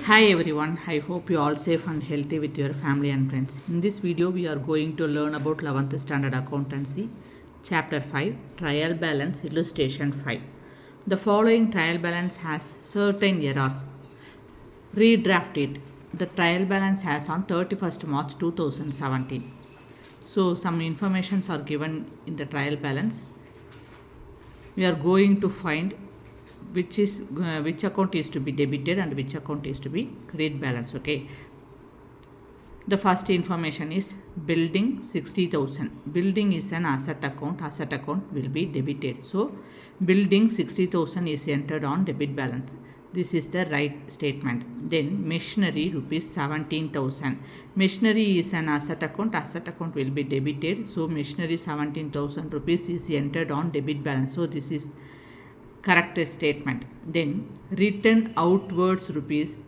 Hi everyone, I hope you all safe and healthy with your family and friends. In this video we are going to learn about 11th standard accountancy, chapter 5, trial balance illustration 5. The following trial balance has certain errors. Redraft it. The trial balance has on 31st March 2017. So some informations are given in the trial balance. We are going to find which account is to be debited and which account is to be credit balance. Okay, the first information is building 60,000. Building is an asset account will be debited, so building 60,000 is entered on debit balance. This is the right statement. Then machinery rupees 17,000. Machinery is an asset account will be debited, so machinery 17,000 rupees is entered on debit balance, so this is correct statement. Then return outwards rupees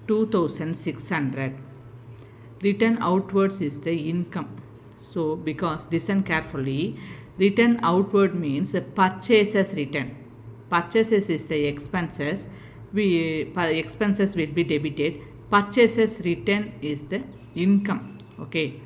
2,600. Return outwards is the income. So because listen carefully, return outward means purchases return. Purchases is the expenses. Expenses will be debited. Purchases return is the income. Okay,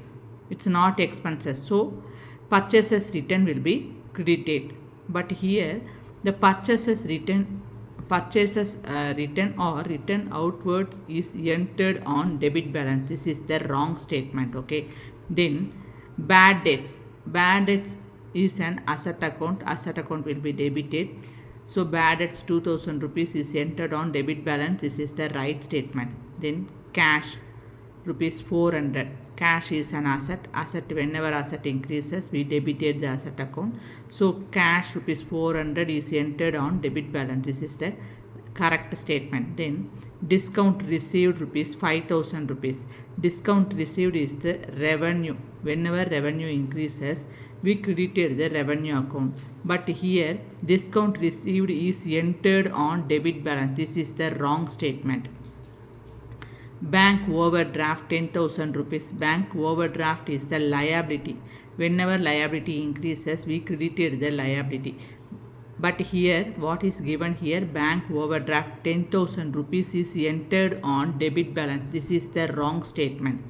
it's not expenses. So purchases return will be credited. But here the purchases return or return outwards is entered on debit balance. This is the wrong statement. Okay, then bad debts is an asset account will be debited, so bad debts 2,000 rupees is entered on debit balance. This is the right statement. Then cash rupees 400. Cash is an asset. Whenever asset increases, we debited the asset account. So cash rupees 400 is entered on debit balance. This is the correct statement. Then discount received rupees 5,000 rupees. Discount received is the revenue. Whenever revenue increases, we credited the revenue account. But here discount received is entered on debit balance. This is the wrong statement. Bank overdraft 10,000 rupees. Bank overdraft is the liability. Whenever liability increases, we credited the liability. But here, what is given here? Bank overdraft 10,000 rupees is entered on debit balance. This is the wrong statement.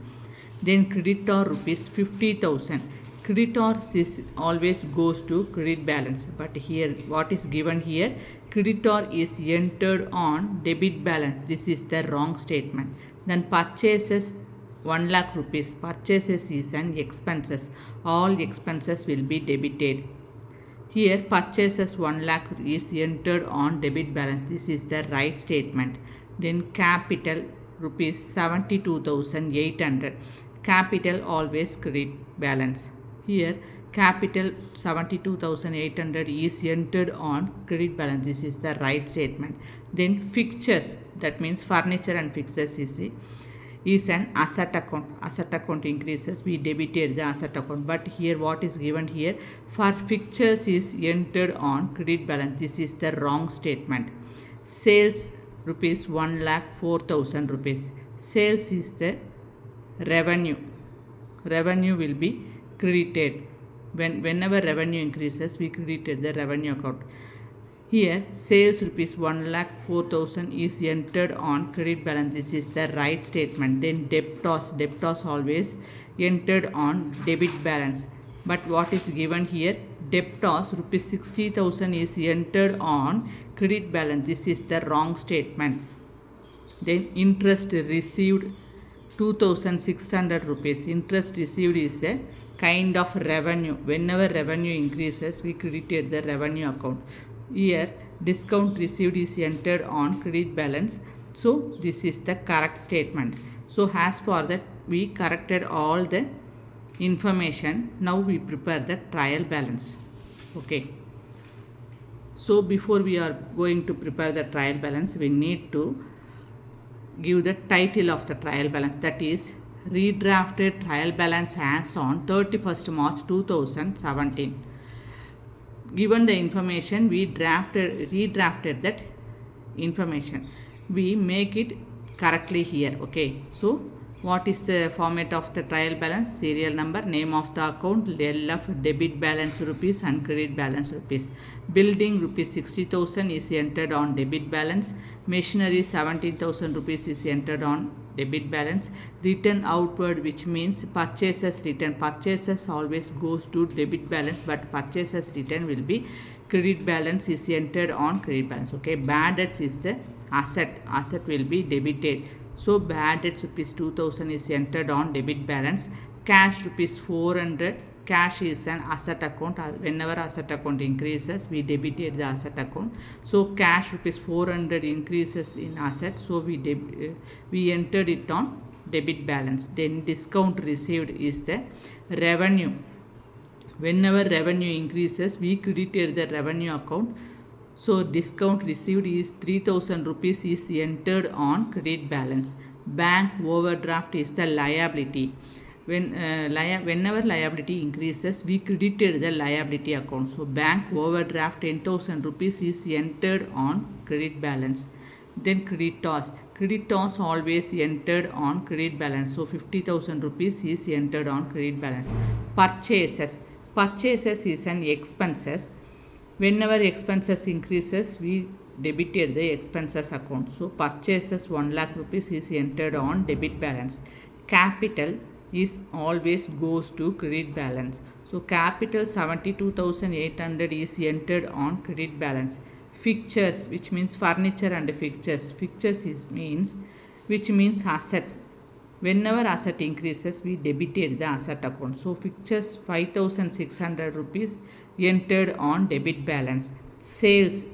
Then creditor rupees 50,000. Creditor is always goes to credit balance. But here, what is given here? Creditor is entered on debit balance. This is the wrong statement. Then purchases 1 lakh rupees. Purchases is an expenses. All expenses will be debited. Here purchases 1 lakh is entered on debit balance. This is the right statement. Then capital rupees 72,800. Capital always credit balance. Here capital 72,800 is entered on credit balance. This is the right statement. Then fixtures, that means furniture and fixtures is an asset account. Asset account increases, we debited the asset account. But here what is given here? For fixtures is entered on credit balance. This is the wrong statement. Sales rupees 1,04,000 rupees. Sales is the revenue. Revenue will be credited. Whenever revenue increases, we credited the revenue account. Here sales rupees 1,04,000 is entered on credit balance. This is the right statement. Then debtors always entered on debit balance. But what is given here? Debtors rupees 60,000 is entered on credit balance. This is the wrong statement. Then interest received 2,600 rupees. Interest received is a kind of revenue. Whenever revenue increases, we credited the revenue account. Here discount received is entered on credit balance. So this is the correct statement. So as for that, we corrected all the information. Now we prepare the trial balance. Okay. So before we are going to prepare the trial balance, we need to give the title of the trial balance, that is redrafted trial balance as on 31st March 2017. Given the information, we redrafted that information. We make it correctly here. Okay, so What is the format of the trial balance? Serial number, name of the account, LF, debit balance rupees and credit balance rupees. Building rupees 60,000 is entered on debit balance. Machinery 17,000 rupees is entered on debit balance. Return outward, which means purchases return. Purchases always goes to debit balance, but purchases return will be credit balance is entered on credit balance. Okay, bad debts is the asset will be debited. So bad debts rupees 2000 is entered on debit balance. Cash rupees 400. Cash is an asset account. Whenever asset account increases, we debited the asset account. So cash rupees 400 increases in asset. So we entered it on debit balance. Then discount received is the revenue. Whenever revenue increases, we credited the revenue account. So discount received is 3000 rupees is entered on credit balance. Bank overdraft is the liability. Whenever liability increases, we credited the liability account. So bank overdraft 10,000 rupees is entered on credit balance. Then creditors. Creditors always entered on credit balance. So 50,000 rupees is entered on credit balance. Purchases. Purchases is an expenses. Whenever expenses increases, we debited the expenses account. So purchases 1 lakh rupees is entered on debit balance. Capital is always goes to credit balance. So capital 72,800 is entered on credit balance. Fixtures, which means furniture and fixtures. Fixtures which means assets. Whenever asset increases, we debited the asset account. So fixtures 5,600 rupees entered on debit balance. Sales.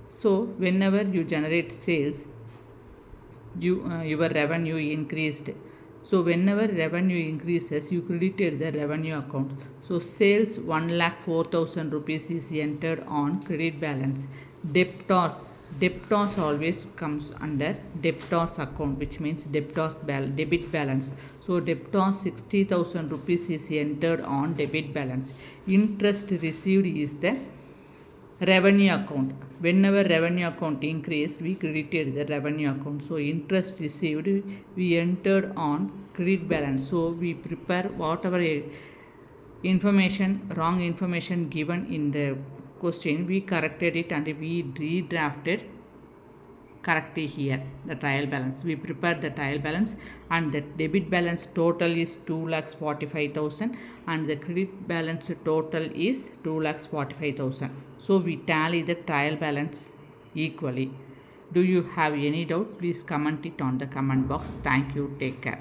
So whenever you generate sales, your revenue increased. So whenever revenue increases, you credited the revenue account. So sales 1,04,000 rupees is entered on credit balance. Debtors. Debtors always comes under debtors account, which means debit balance. So debtors 60,000 rupees is entered on debit balance. Interest received is the revenue account. Whenever revenue account increase, we credited the revenue account. So interest received, we entered on credit balance. So we prepare whatever wrong information given in the question, we corrected it and we redrafted correctly here the trial balance. We prepared the trial balance and the debit balance total is 2,45,000 and the credit balance total is 2,45,000. So we tally the trial balance equally. Do you have any doubt? Please comment it on the comment box. Thank you. Take care.